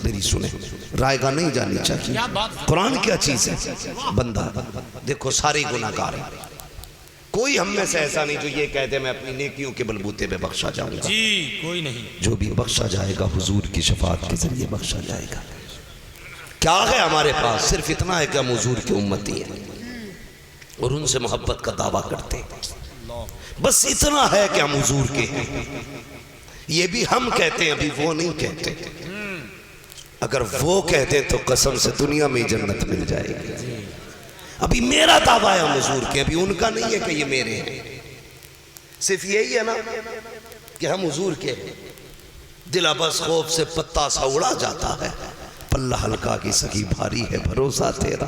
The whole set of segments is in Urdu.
میری سنیں، رائے گاہ نہیں جانی چاہیے۔ قرآن کیا چیز ہے؟ بندہ دیکھو سارے گناہگار ہیں، کوئی ہم میں سے ایسا نہیں جو یہ کہتے میں اپنی نیکیوں کے بلبوتے پہ بخشا جاؤں گا۔ جی کوئی نہیں، جو بھی بخشا جائے گا حضور کی شفاعت کے ذریعے بخشا جائے گا۔ کیا ہے ہمارے پاس؟ صرف اتنا ہے کہ ہم حضور کے امتی ہیں اور ان سے محبت کا دعویٰ کرتے ہیں، بس اتنا ہے کہ ہم حضور کے ہیں۔ یہ بھی ہم کہتے ہیں، ابھی وہ نہیں کہتے۔ اگر وہ کہتے تو قسم سے دنیا میں جنت مل جائے گی۔ ابھی میرا دعویٰ ہے ہم حضور کے، ابھی ان کا نہیں ہے کہ یہ میرے ہیں۔ صرف یہی ہے نا کہ ہم حضور کے ہیں۔ دل بس خوف سے پتا سا اڑا جاتا ہے، پلہ ہلکا کی سکی بھاری ہے بھروسہ تیرا،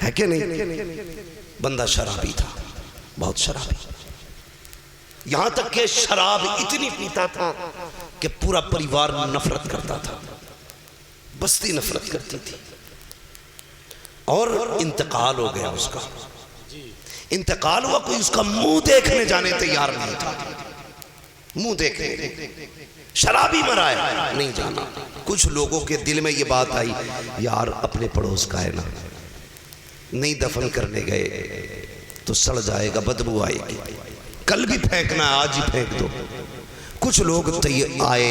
ہے کہ نہیں؟ بندہ شرابی تھا، بہت شرابی، یہاں تک کہ شراب اتنی پیتا تھا کہ پورا پریوار نفرت کرتا تھا، بستی نفرت کرتی تھی، اور انتقال ہو گیا اس کا۔ انتقال ہوا، کوئی اس کا منہ دیکھنے جانے تیار نہیں تھا، منہ دیکھنے، شرابی مرا ہے نہیں جانا۔ کچھ لوگوں کے دل میں یہ بات آئی، یار اپنے پڑوس کا ہے نا، نہیں دفن کرنے گئے تو سڑ جائے گا، بدبو آئے گی، کل بھی پھینکنا ہے آج ہی پھینک دو۔ کچھ لوگ آئے،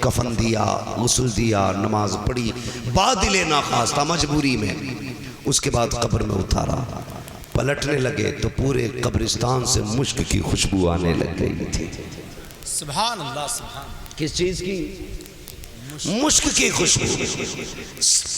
کفن دیا، غسل دیا، نماز پڑھی، بادل ناخواستہ مجبوری میں، اس کے بعد قبر میں اتارا، پلٹنے لگے تو پورے قبرستان سے مشک کی خوشبو آنے لگ گئی تھی۔ سبحان اللہ، سبحان اللہ۔ کس چیز کی؟ مشک کی خوشبو،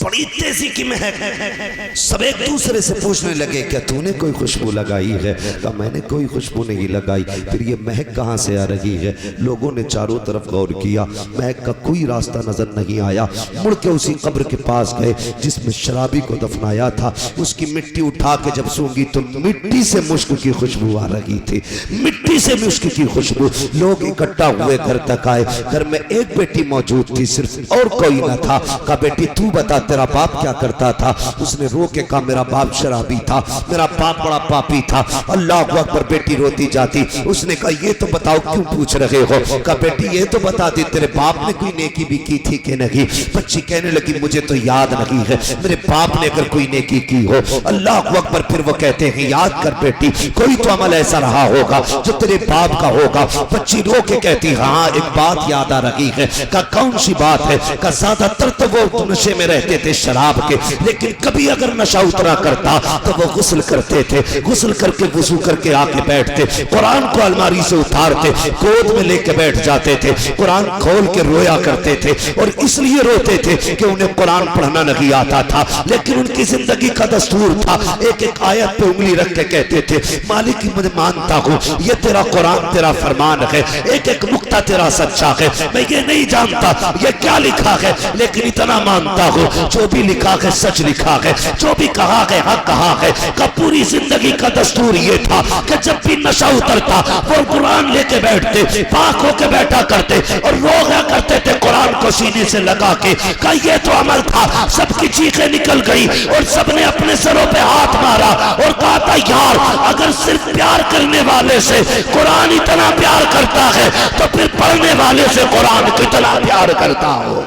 بڑی تیزی کی مہک۔ سب ایک دوسرے سے پوچھنے لگے کیا تو نے کوئی خوشبو لگائی ہے؟ کہا میں نے کوئی خوشبو نہیں لگائی۔ پھر یہ مہک کہاں سے آ رہی ہے؟ لوگوں نے چاروں طرف غور کیا، مہک کا کوئی راستہ نظر نہیں آیا۔ مڑ کے اسی قبر کے پاس گئے جس میں شرابی کو دفنایا تھا، اس کی مٹی اٹھا کے جب سونگی تو مٹی سے مشک کی خوشبو آ رہی تھی، مٹی سے مشک کی خوشبو۔ لوگ اکٹھا ہوئے گھر تک آئے، گھر میں ایک بیٹی موجود تھی، صرف اور کوئی نہ تھا۔ کہا بیٹی تو بتا تیرا باپ کیا کرتا تھا؟ اس نے رو کے کہا میرا باپ شرابی تھا، میرا باپ بڑا پاپی تھا۔ اللہ اکبر، بیٹی روتی جاتی۔ اس نے کہا یہ تو بتاؤ کیوں پوچھ رہے ہو؟ کہا بیٹی یہ تو بتا دی تیرے باپ نے کوئی نیکی بھی کی تھی کہ نہیں؟ بچی کہنے لگی مجھے تو یاد نہیں ہے، میرے باپ نے اگر کوئی نیکی کی ہو۔ اللہ اکبر، پھر وہ کہتے ہیں یاد کر بیٹی، کوئی تو عمل ایسا رہا ہوگا جو تیرے باپ کا ہوگا۔ بچی رو کے کہتی ہاں ایک بات یاد آ رہی ہے۔ کہا کون سی بات ہے؟ کہ زیادہ تر تو وہ نشے میں رہتے تھے شراب کے، لیکن کبھی اگر نشہ اترا کرتا تو وہ غسل کرتے تھے، غسل کر کے وضو کر کے آ کے بیٹھتے، قرآن کو الماری سے اتارتے، گود میں لے کے بیٹھ جاتے تھے، قرآن کھول کے رویا کرتے تھے، اور اس لیے روتے تھے کہ انہیں قرآن پڑھنا نہیں آتا تھا، لیکن ان کی زندگی کا دستور تھا ایک ایک آیت پہ انگلی رکھ کے کہتے تھے مالک میں مانتا ہوں یہ تیرا قرآن تیرا فرمان ہے، ایک ایک نقطہ تیرا سچا ہے، میں یہ نہیں جانتا یہ کیا لکھا ہے، لیکن اتنا مانتا ہوں جو بھی لکھا ہے سچ لکھا ہے، جو بھی کہا ہے حق کہا ہے۔ کہ پوری زندگی کا دستور یہ تھا کہ جب بھی نشہ اترتا وہ قرآن لے کے بیٹھتے، پاک ہو کے بیٹھا کرتے اور رویا کرتے تھے قرآن کو سینے سے لگا کے۔ کہ یہ تو عمل تھا، سب کی چیخیں نکل گئی اور سب نے اپنے سروں پہ ہاتھ مارا اور کہا تھا یار اگر صرف پیار کرنے والے سے قرآن اتنا پیار کرتا ہے تو پھر پڑھنے والے سے قرآن کتنا پیار کرتا ہو۔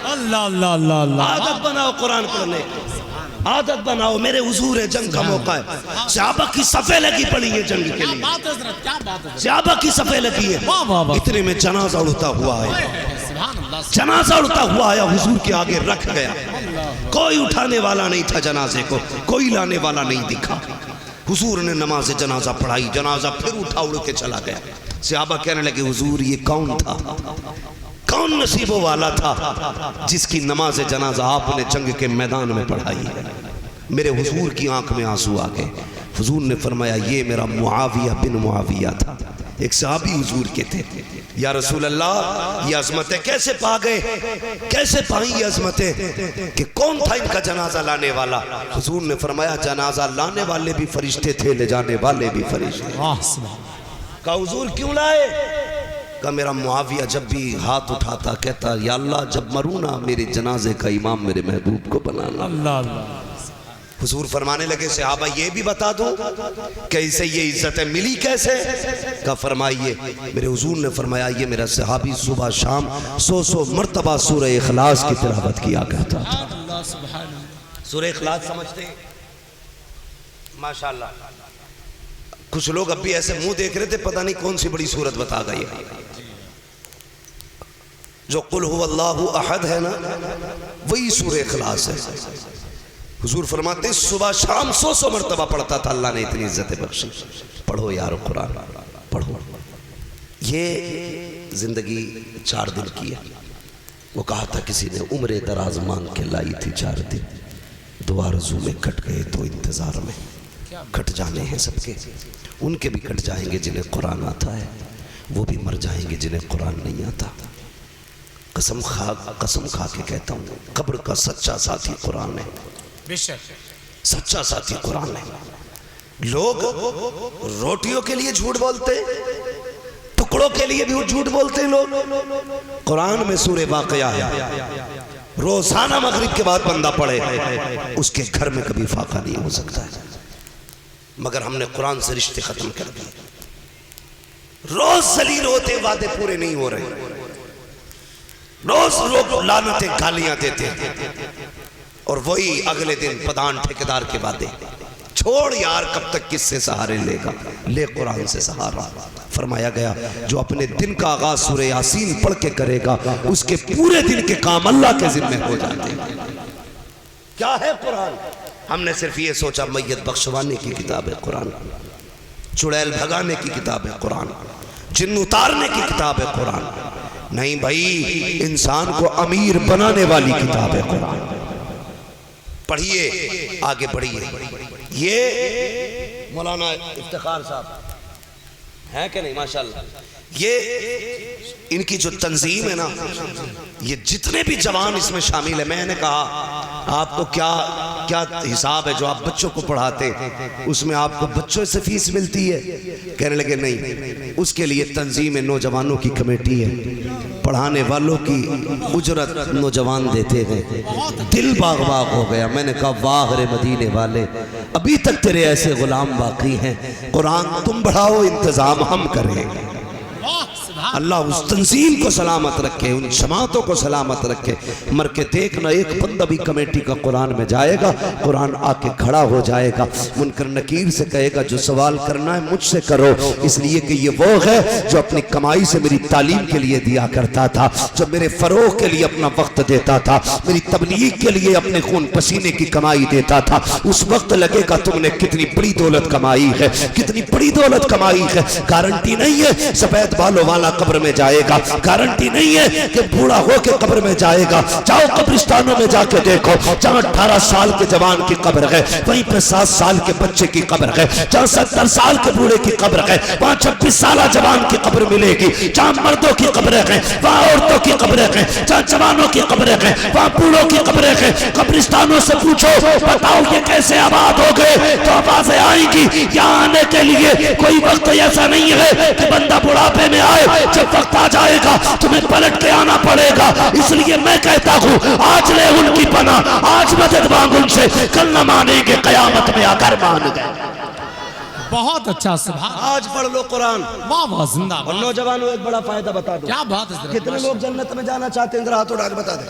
اللہ اللہ اللہ اللہ، عادت بناؤ قرآن پڑھنے کی، عادت بناؤ۔ میرے حضور ہے، جنگ کا موقع ہے، صحابہ کی صفیں لگی پڑی ہے جنگ کے لیے، صحابہ کی صفیں لگی ہے۔ اتنے میں جنازہ اڑتا ہوا ہے، جنازہ اڑتا ہوا آیا، حضور کے آگے رکھ گیا، کوئی اٹھانے والا نہیں تھا جنازے کو، کوئی لانے والا نہیں دکھا۔ حضور نے نماز جنازہ پڑھائی، جنازہ پھر اٹھا اڑ کے چلا گیا۔ صحابہ کہنے لگے حضور یہ کون تھا، کون نصیبوں والا تھا جس کی نماز جنازہ آپ نے جنگ کے میدان میں پڑھائی؟ میرے حضور کی آنکھ میں آنسو آ گئے۔ حضور نے فرمایا یہ میرا معاویہ بن معاویہ تھا، ایک صحابی حضور کے تھے۔ یا رسول اللہ یہ عظمتیں کیسے پا گئے، کیسے پائیں یہ عظمتیں کہ کون تھا ان کا جنازہ لانے والا؟ حضور نے فرمایا جنازہ لانے والے بھی فرشتے تھے، لے جانے والے بھی فرشتے۔ کہا حضور کیوں لائے؟ کہ میرا معاویہ جب بھی ہاتھ اٹھاتا کہتا یا اللہ جب مروں نا میرے جنازے کا امام میرے محبوب کو بنانا۔ حضور فرمانے لگے صحابہ یہ بھی بتا دو کہ اسے یہ عزتیں ملی کیسے؟ کہا فرمائیے۔ میرے حضور نے فرمایا یہ میرا صحابی صبح شام 100 مرتبہ سورہ اخلاص کی تلاوت کیا کرتا تھا۔ سورہ اخلاص سمجھتے ہیں؟ ماشاءاللہ کچھ لوگ اب بھی ایسے منہ دیکھ رہے تھے پتہ نہیں کون سی بڑی صورت بتا گئی ہے۔ جو قل هو اللہ احد ہے نا وہی سورہ اخلاص ہے۔ حضور فرماتے ہیں صبح شام 100 مرتبہ پڑھتا تھا، اللہ نے اتنی عزت بخشی۔ پڑھو یار قرآن پڑھو۔ یہ زندگی 4 دن کی ہے۔ وہ کہا تھا کسی نے عمر دراز مانگ کے لائی تھی 4 دن، 2 آرزو میں کٹ گئے تو انتظار میں کٹ جانے ہیں سب کے، ان کے بھی کٹ جائیں گے جنہیں قرآن آتا ہے، وہ بھی مر جائیں گے جنہیں قرآن نہیں آتا۔ قسم کھا کے کہتا ہوں قبر کا سچا ساتھی قرآن ہے، بے شک سچا ساتھی قرآن ہے۔ لوگ روٹیوں کے لیے جھوٹ بولتے، ٹکڑوں کے لیے بھی جھوٹ بولتے لوگ۔ قرآن میں سورہ واقعہ ہے، روزانہ مغرب کے بعد بندہ پڑھے اس کے گھر میں کبھی فاقہ نہیں ہو سکتا ہے، مگر ہم نے قرآن سے رشتے ختم کر دیے۔ روز ذلیل ہوتے وعدے پورے نہیں ہو رہے، روز لوگ لعنتیں گالیاں دیتے اور وہی اگلے دن پدان ٹھیکیدار کے وعدے۔ چھوڑ یار کب تک کس سے سہارے لے گا، لے قرآن سے سہارا۔ فرمایا گیا جو اپنے دن کا آغاز سورہ یاسین پڑھ کے کرے گا اس کے پورے دن کے کام اللہ کے ذمہ ہو جاتے ہیں۔ کیا ہے قرآن؟ ہم نے صرف یہ سوچا میت بخشوانے کی کتاب ہے قرآن، چڑیل بھگانے کی کتاب ہے قرآن، جن اتارنے کی کتاب ہے قرآن۔ نہیں بھائی، انسان کو امیر بنانے والی کتاب ہے قرآن۔ پڑھیے آگے بڑھیے۔ یہ مولانا افتخار صاحب ہے کہ نہیں ماشاءاللہ، یہ ان کی جو تنظیم ہے نا، یہ جتنے بھی جوان اس میں شامل ہیں، میں نے کہا آپ کو کیا حساب ہے جو آپ بچوں کو پڑھاتے اس میں آپ کو بچوں سے فیس ملتی ہے؟ کہنے لگے نہیں، اس کے لیے تنظیم نوجوانوں کی کمیٹی ہے، پڑھانے والوں کی اجرت نوجوان دیتے ہیں۔ دل باغ باغ ہو گیا۔ میں نے کہا واہ رے مدینے والے، ابھی تک تیرے ایسے غلام باقی ہیں، قرآن تم بڑھاؤ انتظام ہم کریں۔ اللہ اس تنظیم کو سلامت رکھے، ان جماعتوں کو سلامت رکھے۔ مر کے دیکھنا ایک بندہ بھی کمیٹی کا قرآن میں جائے گا، قرآن آ کے کھڑا ہو جائے گا، منکر نکیر سے کہے گا جو سوال کرنا ہے مجھ سے کرو، اس لیے کہ یہ وہ ہے جو اپنی کمائی سے میری تعلیم کے لیے دیا کرتا تھا، جو میرے فروغ کے لیے اپنا وقت دیتا تھا، میری تبلیغ کے لیے اپنے خون پسینے کی کمائی دیتا تھا۔ اس وقت لگے گا تم نے کتنی بڑی دولت کمائی ہے، کتنی بڑی دولت کمائی ہے۔ گارنٹی نہیں ہے سفید بالوں والا قبر میں جائے گا، گارنٹی نہیں ہے کہ بوڑھا ہو کے قبر میں جائے گا۔ جاؤ قبرستانوں میں جا کے دیکھو، جہاں 18 سال کے جوان کی قبر ہے وہیں پہ 7 سال کے بچے کی قبر ہے، جہاں 70 سال کے بوڑھے کی قبر ہے وہاں 26 سالہ جوان کی قبر ملے گی، جہاں مردوں کی قبریں ہیں وہاں عورتوں کی قبریں ہیں، جہاں جوانوں کی قبریں ہیں وہاں بوڑھوں کی قبریں ہیں۔ قبرستانوں سے پوچھو بتاؤ یہ کیسے آباد ہو گئے، تو آوازیں آئیں گی یہاں آنے کے لیے کوئی وقت ایسا نہیں ہے کہ بندہ بڑھاپے میں آئے، جب وقت آ جائے گا تمہیں پلٹ کے آنا پڑے گا۔ اس لیے میں کہتا ہوں آج لے ان کی پناہ، آج مدد مانگ ان سے، کل نہ مانیں گے قیامت میں اگر مان گئے۔ بہت اچھا سبحان، آج پڑھ لو قرآن۔ واہ واہ زندہ اور نوجوانوں ایک بڑا فائدہ بتا دو، کیا بات ہے، کتنے لوگ جنت میں جانا چاہتے ہیں؟ ذرا ہاتھ اٹھا کے بتا دیں۔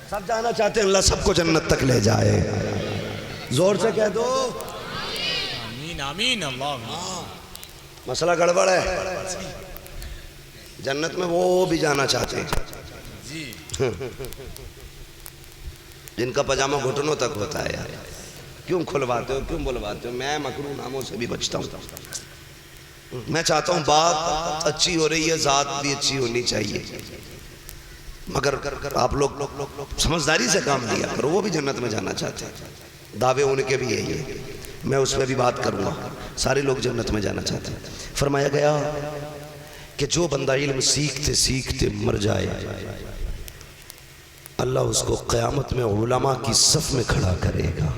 سب جانا چاہتے ہیں، اللہ سب کو جنت تک لے جائے۔ زور سے کہہ دو آمین آمین اللہ۔ مسئلہ گڑبڑ ہے، جنت میں وہ بھی جانا چاہتے ہیں جن کا پجامہ گھٹنوں تک ہوتا ہے۔ یار کیوں کھلواتے ہو، کیوں بلواتے ہو؟ میں مکروہ ناموں سے بھی بچتا ہوں۔ میں چاہتا ہوں بات اچھی ہو رہی ہے، ذات بھی اچھی ہونی چاہیے، مگر آپ لوگ سمجھداری سے کام لیا کرو۔ وہ بھی جنت میں جانا چاہتے ہیں، دعوے ان کے بھی یہی ہے، میں اس میں بھی بات کروں گا۔ سارے لوگ جنت میں جانا چاہتے ہیں۔ فرمایا گیا کہ جو بندہ علم سیکھتے سیکھتے مر جائے اللہ اس کو قیامت میں علماء کی صف میں کھڑا کرے گا۔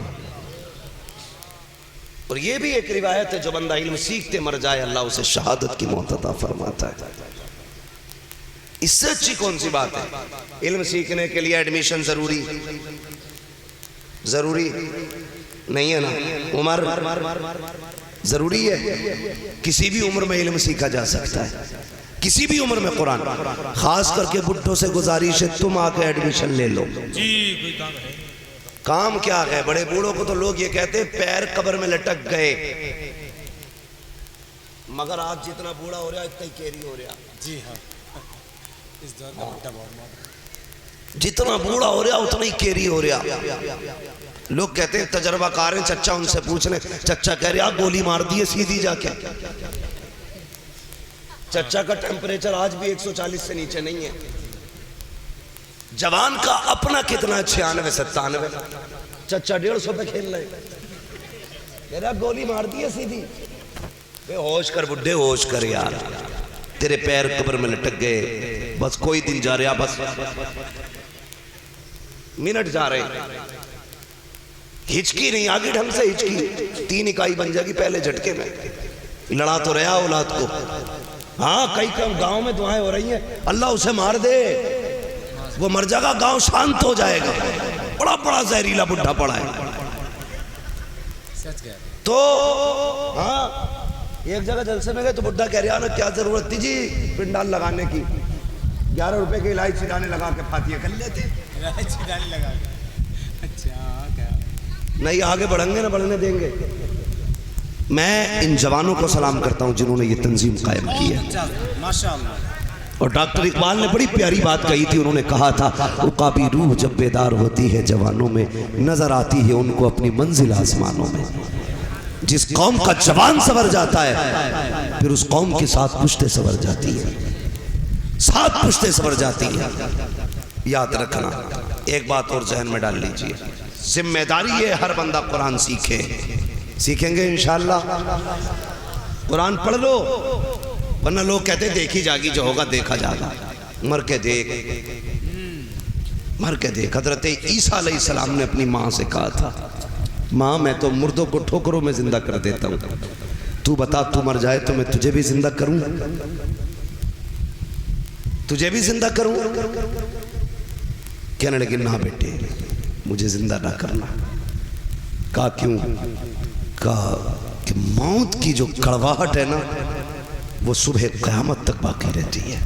اور یہ بھی ایک روایت ہے جو بندہ علم سیکھتے مر جائے اللہ اسے شہادت کی موت عطا فرماتا ہے۔ اس سے اچھی کون سی بات ہے؟ علم سیکھنے کے لیے ایڈمیشن ضروری نہیں ہے نا؟ عمر ضروری ہے؟ کسی بھی عمر میں علم سیکھا جا سکتا ہے، کسی بھی عمر میں قرآن. خاص کر کے بڈھوں سے گزارش ہے تم آ کے ایڈمیشن لے لو. جی کوئی کام ہے؟ کام کیا ہے؟ بڑے بوڑھوں کو تو لوگ یہ کہتے ہیں پیر قبر میں لٹک گئے، مگر آج جتنا بوڑھا ہو رہا اتنا ہی کیری ہو رہا. جی ہاں، اس دور کا بڑا بہت موت. جتنا بوڑھا ہو رہا اتنا ہی کیری ہو رہا. لوگ کہتے ہیں تجربہ کار ہیں، چچا ان سے پوچھ لیں. چچا کہہ رہا گولی مار دیے سیدھی جا کے. چچا کا ٹیمپریچر آج بھی 140 سے نیچے نہیں ہے. جوان کا اپنا کتنا 96 97. چچا 150 پہ کھیل رہے. کہہ رہا گولی مار دیے سیدھی. بے ہوش کر بڈھے، ہوش کر یار، تیرے پیر قبر میں لٹک گئے. بس کوئی دن جا رہا، بس منٹ جا رہے. ہچکی نہیں آگے ڈھنگ سے ہچکی 3 اکائی بن جائے گی پہلے جھٹکے میں. لڑا تو رہا اولاد کو. ہاں کئی گاؤں میں دعائیں ہو رہی ہیں اللہ اسے مار دے، وہ مر جائے گا گاؤں شانت ہو جائے گا. بڑا بڑا زہریلا بڈھا پڑا ہے. تو ہاں ایک جگہ جلسے میں گئے تو بڈھا کہہ رہا نا کیا ضرورت تھی جی پنڈال لگانے کی؟ 11 روپے کے الائچی دانے لگا کے فاتحہ کر لیتے. الائچی دانے لگا کے، اچھا کیا نہیں آگے بڑھیں گے نہ بڑھنے دیں گے. میں ان جوانوں کو سلام کرتا ہوں جنہوں نے یہ تنظیم قائم کی ہے. ماشاءاللہ. اور ڈاکٹر اقبال نے بڑی پیاری بات کہی تھی. انہوں نے کہا تھا عقابی روح جب بیدار ہوتی ہے جوانوں میں، نظر آتی ہے ان کو اپنی منزل آسمانوں میں. جس قوم کا جوان سنور جاتا ہے پھر اس قوم کے ساتھ پشتے سنور جاتی ہے، ساتھ پشتے سنور جاتی ہے. یاد رکھنا ایک بات اور ذہن میں ڈال لیجئے، ذمہ داری ہے ہر بندہ قرآن سیکھے. سیکھیں گے انشاءاللہ. قرآن پڑھ لو، ورنہ لوگ کہتے دیکھی جاگی جو ہوگا دیکھا جاگا. مر کے دیکھ، مر کے دیکھ. حضرت عیسیٰ علیہ السلام نے اپنی ماں سے کہا تھا ماں میں تو مردوں کو ٹھوکروں میں زندہ کر دیتا ہوں، تو بتا تو مر جائے تو میں تجھے بھی زندہ کروں، تجھے بھی زندہ کروں. کہنے لگے نہ بیٹے مجھے زندہ نہ کرنا. کہا کیوں؟ کہا کہ موت کی جو کڑواہٹ ہے نا وہ صبح قیامت تک باقی رہتی ہے.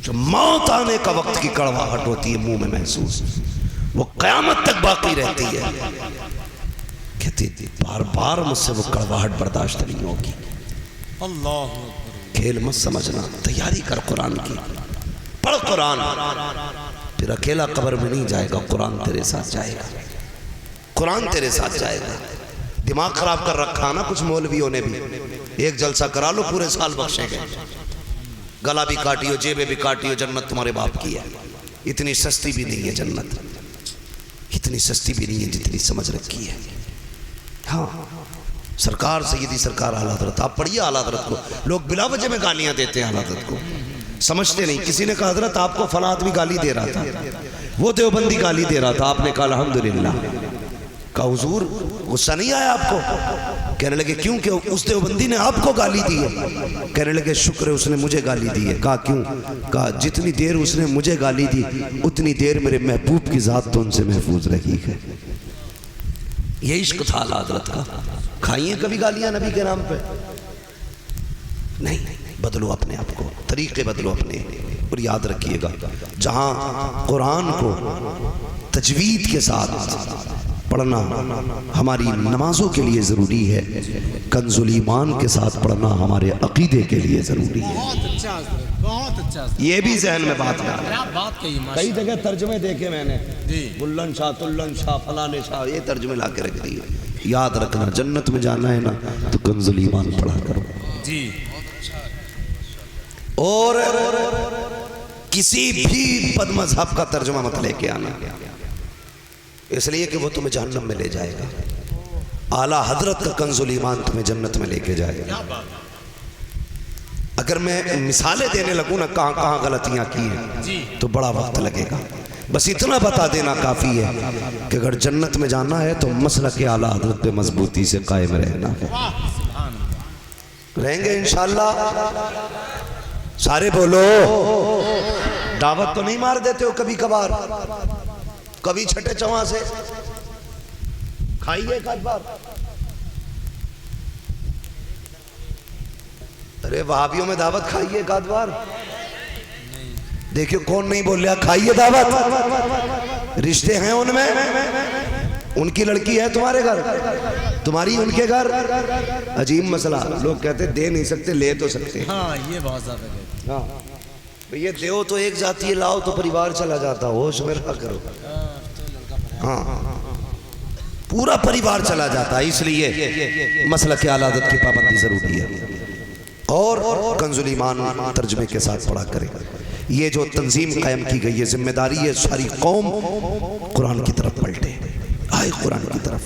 جو موت آنے کا وقت کی کڑواہٹ ہوتی ہے منہ میں محسوس، وہ قیامت تک باقی رہتی ہے. کہتی تھی بار بار مجھ سے وہ کڑواہٹ برداشت نہیں ہوگی. اللہ کھیل مت سمجھنا، تیاری کر قرآن کی، پڑھ قرآن. پھر اکیلا قبر میں نہیں جائے گا، قرآن تیرے ساتھ جائے گا، قرآن تیرے ساتھ جائے گا. دماغ خراب کر رکھا نا کچھ مولویوں نے بھی. ایک جلسہ کرا لو پورے سال بخشیں گے. گلا بھی کاٹیو، جیبیں بھی کاٹیو، جنت تمہارے باپ کی ہے. اتنی سستی بھی نہیں ہے جنت، اتنی سستی بھی نہیں ہے جتنی سمجھ رکھی ہے. ہاں سرکار سیدی سرکار اعلیٰ حضرت، آپ پڑھیے اعلیٰ حضرت کو. لوگ بلا وجہ میں گالیاں دیتے ہیں اعلیٰ حضرت کو، سمجھتے نہیں. کسی نے کہا حضرت آپ کو فلاں آدمی گالی دے رہا تھا، وہ دیوبندی گالی دے رہا تھا، آپ نے کہا الحمدللہ. کہا حضور غصہ نہیں آیا آپ کو؟ کہنے لگے کیوں کہ اس دیوبندی نے آپ کو گالی دی ہے. کہنے لگے شکر ہے اس نے مجھے گالی دی ہے. کہا کیوں؟ کہا جتنی دیر اس نے مجھے گالی دی اتنی دیر میرے محبوب کی ذات تو ان سے محفوظ رہی ہے. یہ عشق تھا اعلیٰ حضرت کا. کھائیے کبھی گالیاں نبی کے نام پہ؟ نہیں. بدلو اپنے آپ کو، طریقے بدلو اپنے. اور یاد رکھیے گا جہاں قرآن کو تجوید کے ساتھ پڑھنا ہماری نمازوں کے لیے ضروری ہے، کنز الایمان کے ساتھ پڑھنا ہمارے عقیدے کے لیے ضروری ہے. بہت اچھا حضرت، بہت اچھا حضرت. یہ بھی ذہن میں بات ہے. کیا بات کہی کئی ماشاءاللہ. جگہ ترجمے دیکھے میں نے، جی بلن شاہ تلن شاہ فلانے شاہ، یہ ترجمے لا کے رکھ دیے. یاد رکھنا جنت میں جانا ہے نا تو کنز الایمان پڑھا کرو. جی اور کسی بھی بد مذہب کا ترجمہ مت لے کے آنا، اس لیے کہ وہ تمہیں جہنم میں لے جائے گا. اعلیٰ حضرت کا کنز الایمان تمہیں جنت میں لے کے جائے گا. اگر میں مثالیں دینے لگوں نا کہاں کہاں غلطیاں کی ہیں تو بڑا وقت لگے گا. بس اتنا بتا دینا کافی ہے کہ اگر جنت میں جانا ہے تو مسلک اعلیٰ حضرت پہ مضبوطی سے قائم رہنا ہے. رہیں گے انشاءاللہ. سارے بولو، دعوت تو نہیں مار دیتے ہو کبھی کبھار؟ کبھی چھٹے چواں سے کھائیے ایک آدھ بار؟ ارے وہابیوں میں دعوت کھائیے ایک آدھ بار؟ دیکھیں کون نہیں بول رہا کھائیے دعوت؟ رشتے ہیں ان میں، ان کی لڑکی ہے تمہارے گھر، تمہاری ان کے گھر، عجیب مسئلہ، لوگ کہتے دے نہیں سکتے لے تو سکتے۔ ہاں یہ بہت زیادہ ہے۔ ہاں یہ دیو تو ایک جاتی ہے، لاؤ تو پریوار چلا جاتا، ہوش میں رہا کرو۔ ہاں پورا پریوار چلا جاتا ہے، اس لیے مسلک اعلیٰ حضرت کی پابندی ضروری ہے۔ اور کنز الایمان ترجمے کے ساتھ پڑھا کریں۔ یہ جو تنظیم قائم کی گئی ہے، ذمہ داری ہے ساری قوم قرآن کی طرف پلٹے، آئے قرآن کی طرف۔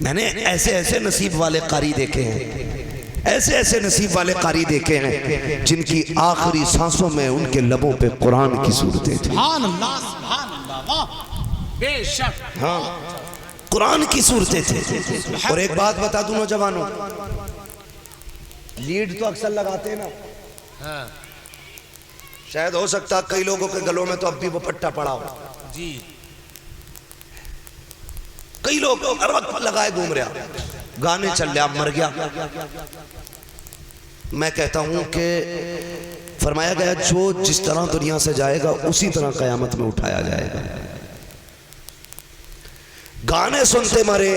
میں نے ایسے ایسے نصیب والے قاری دیکھے ہیں، ایسے ایسے نصیب والے قاری دیکھے ہیں جن کی آخری سانسوں میں ان کے لبوں پہ قرآن کی صورتیں تھیں۔ سبحان اللہ سبحان اللہ، واہ بے شک، ہاں قرآن کی صورتیں تھیں۔ اور ایک بات بتا دوں نوجوانوں، لیڈ تو اکثر لگاتے ہیں نا، شاید ہو سکتا کئی لوگوں کے گلوں میں تو اب بھی وہ پٹا پڑا ہو، جی کئی لوگ ہر وقت لگائے گھوم رہا، گانے چل رہا، مر گیا۔ میں کہتا ہوں کہ فرمایا گیا جو جس طرح دنیا سے جائے گا اسی طرح قیامت میں اٹھایا جائے گا۔ گانے سنتے مرے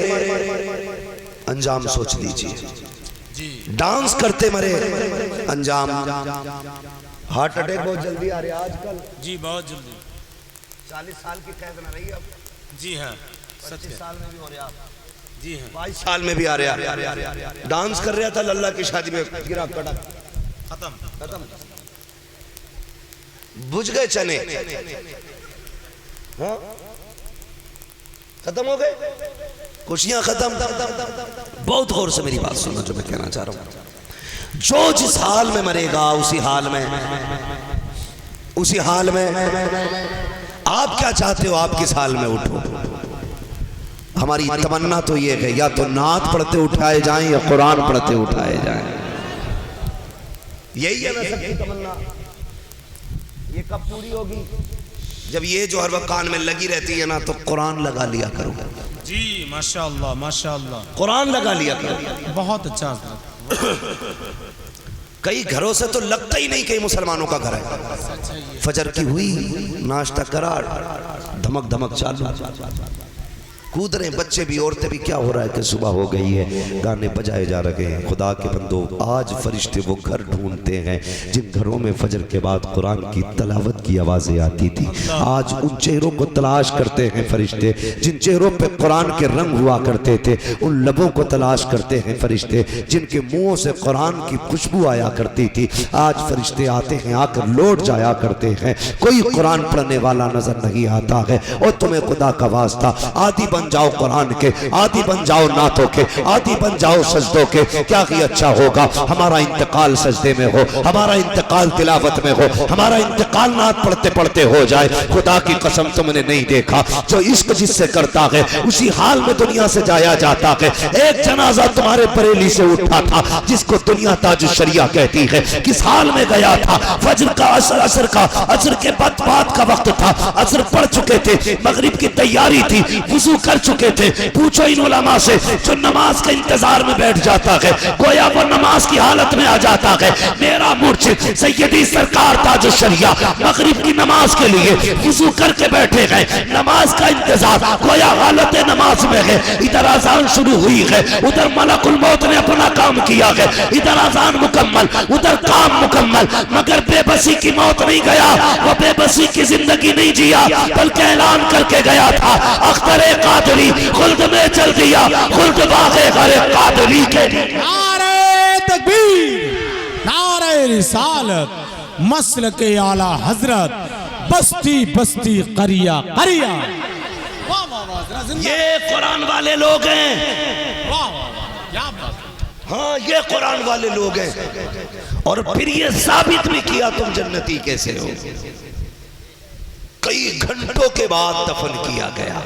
انجام سوچ لیجئے، ڈانس کرتے مرے انجام، ہارٹ اٹیک بہت جلدی آ رہے آج کل، جی بہت جلدی، 40 سال کی قید نہ رہی اب، جی ہاں 25 سال میں بھی ہو رہا، جی ہاں 22 سال میں بھی آ رہا، ڈانس کر رہا تھا اللہ کی شادی میں، گرا کٹا ختم، بجھ گئے چنے، ختم ہو گئے، خوشیاں ختم۔ بہت غور سے میری بات سننا جو میں کہنا چاہ رہا ہوں، جو جس حال میں مرے گا اسی حال میں آپ کیا چاہتے ہو، آپ کس حال میں اٹھو۔ ہماری تمنا تو یہ ہے یا تو نعت پڑھتے اٹھائے جائیں یا قرآن پڑھتے اٹھائے جائیں، یہی ہے نا سب کی تمنا۔ یہ کب پوری ہوگی؟ جب یہ جو ہر وقت کان میں لگی رہتی ہے نا تو قرآن لگا لیا کرو، جی ماشاءاللہ ماشاءاللہ، قرآن لگا لیا کرو۔ بہت اچھا۔ کئی گھروں سے تو لگتا ہی نہیں کہ مسلمانوں کا گھر ہے، فجر کی ہوئی ناشتہ کرا، دھمک دھمک چالو، کود رہے بچے بھی عورتیں بھی، کیا ہو رہا ہے کہ صبح ہو گئی ہے، گانے بجائے جا رہے ہیں۔ خدا کے بندو آج فرشتے وہ گھر ڈھونڈتے ہیں جن گھروں میں فجر کے بعد قرآن کی تلاوت کی آوازیں آتی تھی، آج ان چہروں کو تلاش کرتے ہیں فرشتے جن چہروں پہ قرآن کے رنگ ہوا کرتے تھے، ان لبوں کو تلاش کرتے ہیں فرشتے جن کے منہوں سے قرآن کی خوشبو آیا کرتی تھی، آج فرشتے آتے ہیں، آ کر لوٹ جایا کرتے ہیں، کوئی قرآن پڑھنے والا نظر نہیں آتا ہے۔ اور تمہیں خدا کا واسطہ عادی بن جاؤ قرآن کے، عادی بن جاؤ نعتوں کے، عادی بن جاؤ سجدوں کے، کیا ہی اچھا ہوگا ہمارا انتقال سجدے میں ہو، ہمارا انتقال تلاوت میں ہو، ہمارا انتقال نعت پڑھتے پڑھتے ہو جائے۔ خدا کی قسم تم نے نہیں دیکھا جو عشق جس سے کرتا ہے اسی حال میں دنیا سے جایا جاتا ہے۔ ایک جنازہ تمہارے بریلی سے اٹھا تھا جس کو دنیا تاج الشریعہ کہتی ہے، کس حال میں گیا تھا؟ فجر کا عصر کے بعد کا وقت تھا، عصر پڑھ چکے تھے، مغرب کی تیاری تھی، وضو کر چکے تھے۔ پوچھو ان علماء سے جو نماز کے انتظار میں بیٹھ جاتا ہے، گویا وہ نماز کی حالت میں آ جاتا ہے۔ میرا مرشد سیدی سرکار تاج الشریعہ مغرب کی نماز کے لیے وضو کر کے بیٹھے گئے، نماز کا انتظار، گویا حالت نماز میں ہے۔ ادھر اذان شروع ہوئی ہے، ادھر ملک الموت نے اپنا کام کیا ہے، ادھر اذان مکمل، ادھر کام مکمل، مگر بے بسی کی موت نہیں گیا، وہ بے بسی کی زندگی نہیں جیا، بلکہ اعلان کر کے گیا تھا اختر قادری خلد میں چل دیا، خلد باغ غر قادری کے لیے۔ نعرہ تکبیر، نعرہ رسالت، مسلک اعلی حضرت، بستی بستی قریہ قریہ۔ یہ قرآن والے لوگ ہیں، ہاں یہ قرآن والے لوگ ہیں، اور پھر یہ ثابت بھی کیا تم جنتی کیسے ہو۔ کئی گھنٹوں کے بعد دفن کیا گیا،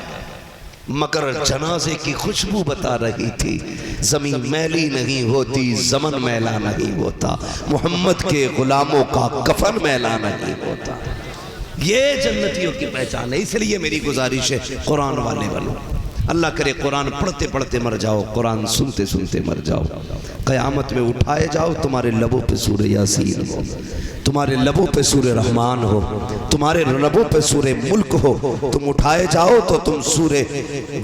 مگر جنازے کی خوشبو بتا رہی تھی زمین میلی نہیں ہوتی زمن میلا نہیں ہوتا، محمد کے غلاموں کا کفن میلا نہیں ہوتا۔ یہ جنتیوں کی پہچان ہے۔ اس لیے میری گزارش ہے قرآن والے بنو۔ اللہ کرے قرآن پڑھتے پڑھتے مر جاؤ، قرآن سنتے سنتے مر جاؤ، قیامت میں اٹھائے جاؤ، تمہارے لبوں پہ سورہ یاسین ہو، تمہارے لبوں پہ سورہ رحمان ہو، تمہارے لبوں پہ سورہ ملک ہو، تم اٹھائے جاؤ تو تم سورہ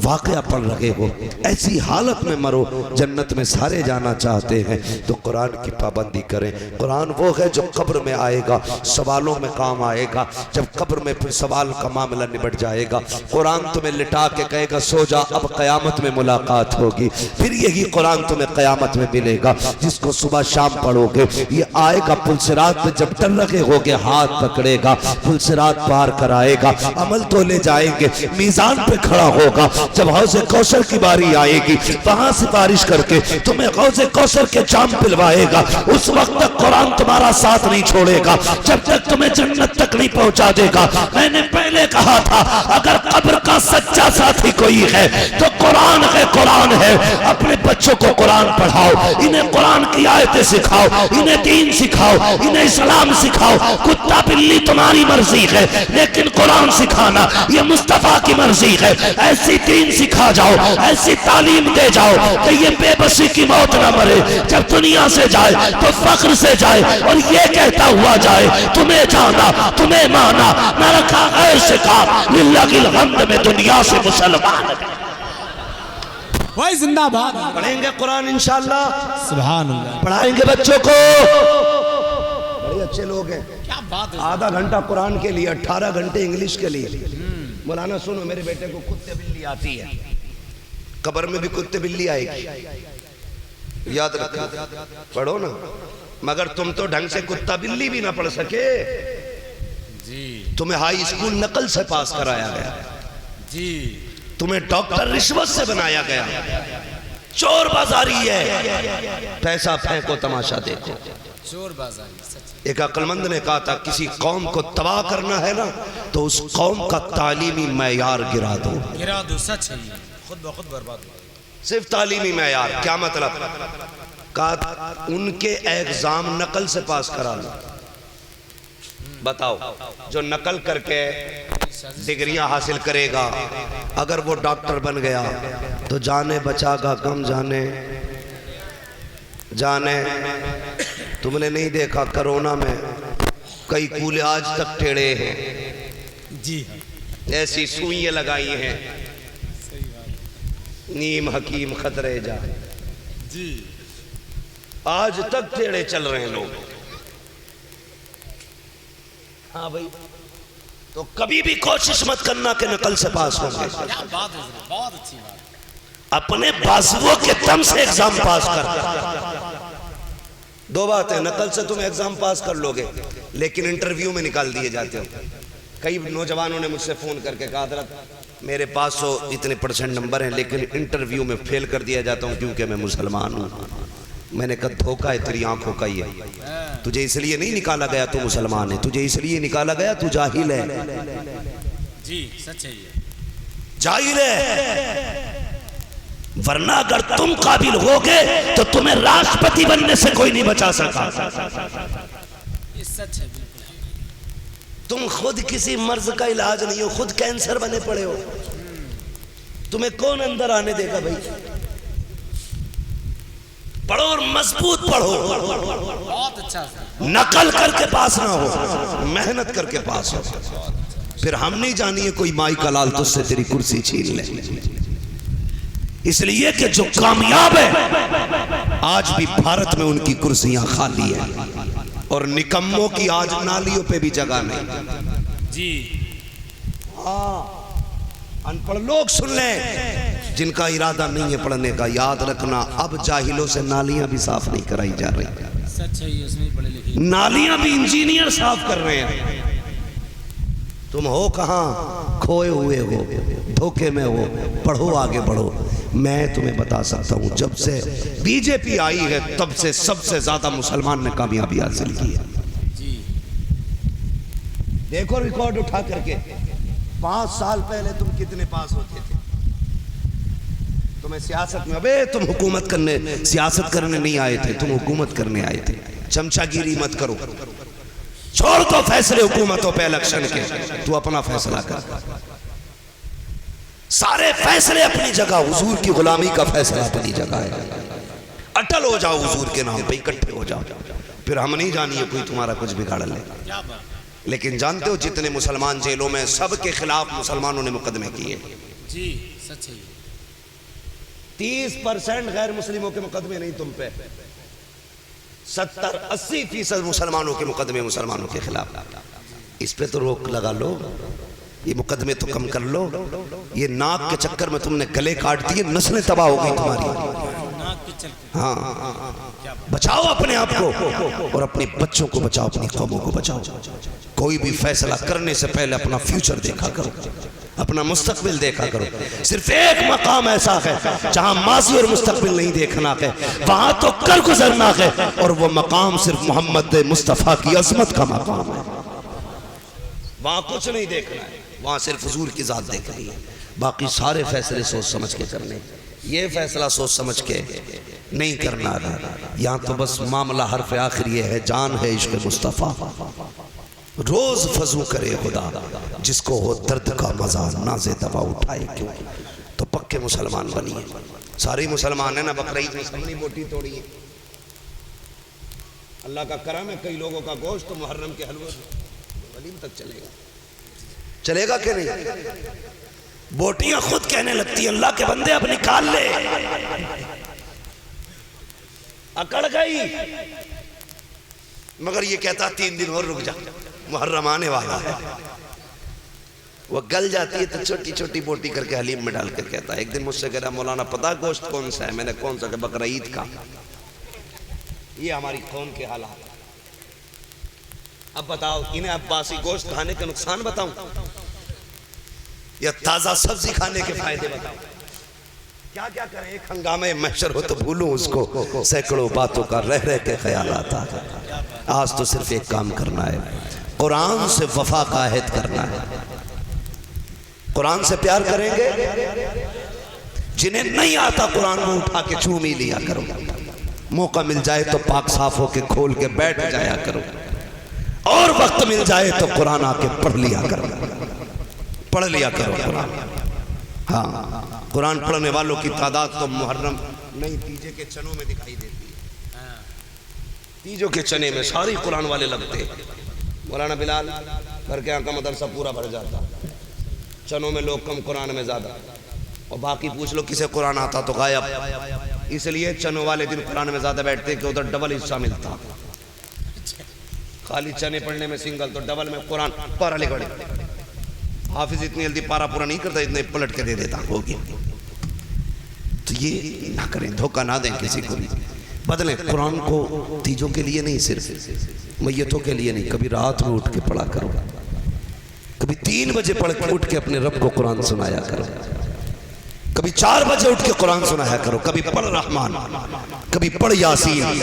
واقعہ پڑھ رہے ہو۔ ایسی حالت میں مرو، جنت میں سارے جانا چاہتے ہیں تو قرآن کی پابندی کریں۔ قرآن وہ ہے جو قبر میں آئے گا، سوالوں میں کام آئے گا۔ جب قبر میں پھر سوال کا معاملہ نبٹ جائے گا، قرآن تمہیں لٹا کے کہے گا سو جا، اب قیامت میں ملاقات ہوگی۔ پھر یہی قرآن تمہیں قیامت میں ملے گا، جس کو صبح شام پڑھو گے۔ یہ آئے گا پل صراط پہ، جب ڈر رکھے ہوگے ہاتھ پکڑے گا، پل صراط پار کرائے گا، عمل تو لے جائیں گے، میزان پہ کھڑا ہوگا۔ جب حوض کوثر کی باری آئے گی، وہاں سفارش کر کے تمہیں حوض کوثر کے جام پلوائے گا۔ اس وقت تک قرآن تمہارا ساتھ نہیں چھوڑے گا، جب تک تمہیں جنت تک نہیں پہنچا دے گا۔ میں نے پہلے کہا تھا اگر قبر کا سچا ساتھی کوئی ہے تو قرآن ہے، قرآن ہے۔ اپنے بچوں کو قرآن پڑھاؤ، انہیں قرآن کی آیتیں سکھاؤ، انہیں دین سکھاؤ، انہیں اسلام سکھاؤ۔ کتا بلی تمہاری مرضی ہے، لیکن قرآن سکھانا یہ مصطفیٰ کی مرضی ہے۔ ایسی دین سکھا جاؤ، ایسی تعلیم دے جاؤ کہ یہ بے بسی کی موت نہ مرے، جب دنیا سے جائے تو فخر سے جائے اور یہ کہتا ہوا جائے تمہیں جانا، تمہیں مانا، نہ رکھا غیر سے کام، للہ کی الحمد میں دنیا سے مسلمان ہے۔ وہی زندہ باد۔ پڑھیں گے قرآن انشاءاللہ، سبحان اللہ، پڑھائیں گے بچوں کو۔ بڑے اچھے لوگ ہیں، کیا بات ہے۔ آدھا گھنٹہ قرآن کے لیے، 18 گھنٹے انگلش کے لیے۔ مولانا سنو، میرے بیٹے کو کتے بلی آتی ہے، قبر میں بھی کتے بلی آئے گی، یاد رکھو، پڑھو نا۔ مگر تم تو ڈھنگ سے کتا بلی بھی نہ پڑھ سکے، تمہیں ہائی اسکول نقل سے پاس کرایا گیا، تمہیں ڈاکٹر رشوت سے بنایا گیا، چور بازاری ہے، پیسہ پھینکو تماشا دیکھو۔ چور بازاری سچ۔ ایک عقل مند نے کہا تھا کسی قوم کو تباہ کرنا ہے نا تو اس قوم کا تعلیمی معیار گرا دو۔ گرا دو، سچ ہے، خود بخود برباد ہو۔ صرف تعلیمی معیار، کیا مطلب؟ کہا ان کے ایگزام نقل سے پاس کرا لو۔ بتاؤ، جو نقل کر کے ڈگریاں حاصل کرے گا، اگر وہ ڈاکٹر بن گیا تو جانے بچا گا، کم جانے۔ تم نے نہیں دیکھا کرونا میں کئی کولے آج تک ٹیڑے ہیں، جی ایسی سوئیاں لگائی ہیں، نیم حکیم خطرے جا، جی آج تک ٹیڑے چل رہے ہیں لوگ۔ ہاں بھائی، تو کبھی بھی کوشش مت کرنا کہ نقل سے پاس ہوں گے۔ کیا بات ہے، بہت اچھی بات۔ اپنے بازووں کے دم سے ایگزام پاس کر۔ دو باتیں، نقل سے تم ایگزام پاس کر لوگے لیکن انٹرویو میں نکال دیے جاتے ہو۔ کئی نوجوانوں نے مجھ سے فون کر کے کہا حضرت میرے پاس اتنے % نمبر ہیں لیکن انٹرویو میں فیل کر دیا جاتا ہوں کیونکہ میں مسلمان ہوں۔ میں نے کہا دھوکہ ہے تیری آنکھوں کا ہی ہے، تجھے اس لیے نہیں نکالا گیا تو مسلمان ہے، تجھے اس لیے نکالا گیا تو جاہل ہے۔ جی سچ ہے، یہ جاہل ہے، ورنہ اگر تم قابل ہوگے تو تمہیں راشٹرپتی بننے سے کوئی نہیں بچا سکا۔ یہ سچ ہے بالکل۔ تم خود کسی مرض کا علاج نہیں ہو، خود کینسر بنے پڑے ہو، تمہیں کون اندر آنے دے گا بھائی؟ پڑھو اور مضبوط پڑھو، بہت اچھا، نقل کر کے پاس نہ ہو، محنت کر کے پاس ہو۔ پھر ہم نہیں جانیے کوئی مائی کا لال تجھ سے تیری کرسی چھین لے۔ اس لیے کہ جو کامیاب ہے آج بھی بھارت میں ان کی کرسیاں خالی ہیں اور نکموں کی آج نالیوں پہ بھی جگہ نہیں۔ جی ان پڑھ لوگ سن لیں جن کا ارادہ نہیں ہے پڑھنے کا، یاد رکھنا اب جاہلوں سے نالیاں بھی صاف نہیں کرائی جا رہی، سچ ہے، یہ اس میں پڑھے لکھے نالیاں بھی انجینئر صاف کر رہے ہیں۔ تم ہو کہاں؟ کھوئے ہوئے ہو، دھوکے میں ہو، پڑھو، آگے بڑھو۔ میں تمہیں بتا سکتا ہوں جب سے بی جے پی آئی ہے تب سے سب سے زیادہ مسلمان نے کامیابی حاصل کی ہے۔ جی دیکھو ریکارڈ اٹھا کر کے 5 سال پہلے تم کتنے پاس ہوتے تھے، تمہیں سیاست میں، ابے تم حکومت کرنے، سیاست کرنے نہیں آئے تھے، تم حکومت کرنے آئے تھے. چمچہ گیری مت کرو، چھوڑ دو فیصلے حکومتوں پہ الیکشن کے، تو اپنا فیصلہ کر. سارے فیصلے اپنی جگہ، حضور کی غلامی کا فیصلہ اپنی جگہ ہے. اٹل ہو جاؤ حضور کے نام پہ، اکٹھے ہو جاؤ. پھر ہم نہیں جانیے کوئی تمہارا کچھ بگاڑ لے. لیکن جانتے ہو جتنے مسلمان جیلوں میں، سب کے خلاف مسلمانوں نے مقدمے کیے. جی سچ ہے. 30% غیر مسلموں کے مقدمے نہیں تم پہ، 70-80% مسلمانوں کے مقدمے مسلمانوں کے خلاف. اس پہ تو روک لگا لو، یہ مقدمے تو کم کر لو. یہ ناک کے چکر میں تم نے گلے کاٹ دیے، نسلیں تباہ ہو گئی تمہاری. ہاں، بچاؤ اپنے آپ کو اور اپنے بچوں کو بچاؤ، اپنی قوموں کو بچاؤ. کوئی بھی فیصلہ کرنے سے پہلے اپنا فیوچر دیکھا کرو، اپنا مستقبل دیکھا کرو. صرف ایک مقام ایسا ہے جہاں ماضی اور مستقبل نہیں دیکھنا ہے، وہاں تو کر گزرنا ہے، اور وہ مقام صرف محمد مصطفیٰ کی عظمت کا مقام ہے. وہاں کچھ نہیں دیکھنا ہے، وہاں صرف حضور کی ذات دیکھنی ہے. باقی سارے فیصلے سوچ سمجھ کے کرنے. یہ فیصلہ سوچ سمجھ کے نہیں کرنا ہے. یہاں تو بس معاملہ حرف آخر یہ ہے، جان ہے عشق مصطفیٰ. روز فضو کرے خدا، جس کو ہو درد کا مزہ، ناز دوا اٹھائے کیوں. تو پکے مسلمان بنیے. سارے مسلمان ہیں نا، بقرعید میں سب نے بوٹی توڑی ہے. اللہ کا کرم ہے، کئی لوگوں کا گوشت تو محرم کے حلوے ولیم تک چلے گا. چلے گا کہ نہیں؟ بوٹیاں خود کہنے لگتی ہیں اللہ کے بندے اب نکال لے. اکڑ گئی، مگر یہ کہتا 3 دن اور رک جا، محرم آنے والا ہے. وہ گل جاتی ہے تو چھوٹی چھوٹی بوٹی کر کے حلیم میں ڈال کر کہتا ہے. ایک دن مجھ سے کہہ رہا مولانا پتہ گوشت کون سا ہے؟ میں نے کون سا کہ بقرعید کا. یہ ہماری قوم کے حالات. اب بتاؤ انہیں عباسی گوشت کھانے کے نقصان بتاؤں یا تازہ سبزی کھانے کے فائدے بتاؤں؟ کیا کیا کریں؟ ایک ہنگامہ محشر ہو تو بھولوں اس کو، سینکڑوں باتوں کا رہ رہ کے خیالات آ جائے. آج تو صرف ایک کام کرنا ہے، قرآن سے وفا کا عہد کرنا ہے. قرآن سے پیار کریں گے. جنہیں نہیں آتا قرآن میں اٹھا کے چوم ہی لیا کرو. موقع مل جائے تو پاک صاف ہو کے کھول کے بیٹھ جایا کرو، اور وقت مل جائے تو قرآن آ کے پڑھ لیا کرو. پڑھ لیا کرو قرآن. ہاں، قرآن پڑھنے والوں کی تعداد تو محرم نہیں، تیجے کے چنوں میں دکھائی دیتی ہے. تیجوں کے چنے میں ساری قرآن والے لگتے. مولانا بلال گھر کے یہاں کا مدرسہ پورا بھر جاتا. چنوں میں لوگ کم، قرآن میں زیادہ. اور باقی پوچھ لو کسے قرآن آتا تو غائب. اس لیے چنوں والے دن قرآن میں زیادہ بیٹھتے کہ ادھر ڈبل حصہ ملتا. خالی چنے پڑھنے میں سنگل، تو ڈبل میں قرآن پارا لکھ پڑے. حافظ اتنی جلدی پارا پورا نہیں کرتا، اتنے پلٹ کے دے دیتا ہوگی. تو یہ نہ کریں، دھوکہ نہ دیں کسی کو بھی. بدلیں قرآن کو تیجوں کے لیے نہیں، صرف میتوں کے لیے نہیں. کبھی رات میں اٹھ کے پڑھا کرو، کبھی 3 بجے پڑھ کے اٹھ کے اپنے رب کو قرآن سنایا کرو، کبھی 4 بجے اٹھ کے قرآن سنایا کرو. کبھی پڑھ رحمان، کبھی پڑھ یاسین،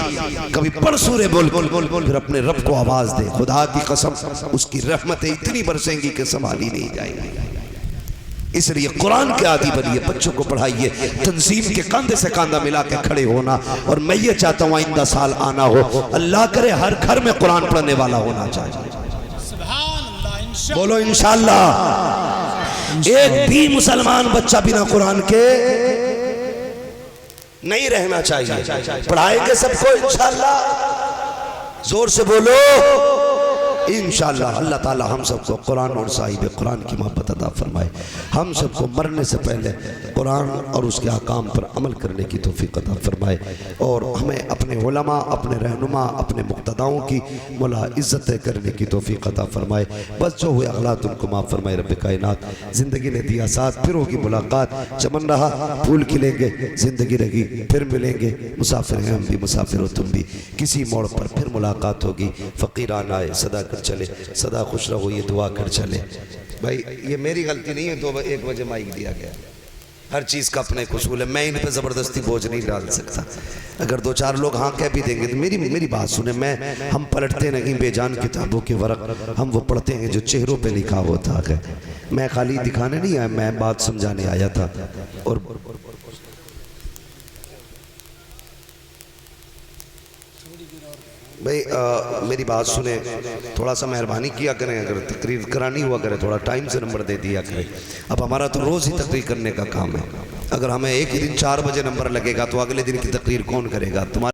کبھی پڑھ سورہ ملک. پھر اپنے رب کو آواز دے. خدا کی قسم اس کی رحمتیں اتنی برسیں گی کہ سنبھالی نہیں جائیں گی. اس لیے قرآن کے عادی بنیے، بچوں کو پڑھائیے. تنظیم کے کاندھے سے کاندھا ملا کے کھڑے ہونا. اور میں یہ چاہتا ہوں آئندہ سال آنا ہو، اللہ کرے ہر گھر میں قرآن پڑھنے والا ہونا چاہیے. بولو انشاءاللہ. ایک بھی مسلمان بچہ بنا قرآن کے نہیں رہنا چاہیے. پڑھائیں گے سب کو انشاءاللہ. زور سے بولو انشاءاللہ. اللہ تعالی ہم سب کو قرآن اور صاحب قرآن کی محبت عطا فرمائے. ہم سب کو مرنے سے پہلے قرآن اور اس کے احکام پر عمل کرنے کی توفیق عطا فرمائے. اور ہمیں اپنے علماء، اپنے رہنما، اپنے مقتداؤں کی مولا عزت کرنے کی توفیق عطا فرمائے. بس جو ہوئے اغلاط ان کو معاف فرمائے. رب کائنات زندگی نے دیا ساتھ، پھر ہوگی ملاقات. چمن رہا پھول کھلیں گے، زندگی رہی پھر ملیں گے. مسافر ہیں ہم بھی، مسافر ہو تم بھی. کسی موڑ پر پھر ملاقات ہوگی. فقیران آئے صدا کر چلے، صدا خوش رہو یہ دعا کر چلے. بھائی یہ میری غلطی نہیں ہے، 1 بجے مائک دیا گیا. ہر چیز کا اپنے قصول ہے. میں ان پہ زبردستی بوجھ نہیں ڈال سکتا. اگر 2-4 لوگ ہاں کہہ بھی دیں گے تو میری بات سنیں. ہم پلٹتے نہیں بے جان کتابوں کے ورق، ہم وہ پڑھتے ہیں جو چہروں پہ لکھا ہوتا ہے. میں خالی دکھانے نہیں آیا، میں بات سمجھانے آیا تھا. اور بھئی میری بات سنیں، تھوڑا سا مہربانی کیا کریں، اگر تقریر کرانی ہوا کرے تھوڑا ٹائم سے نمبر دے دیا کریں. اب ہمارا تو روز ہی تقریر کرنے کا کام ہے. اگر ہمیں ایک ہی دن 4 بجے نمبر لگے گا تو اگلے دن کی تقریر کون کرے گا؟ تمہارے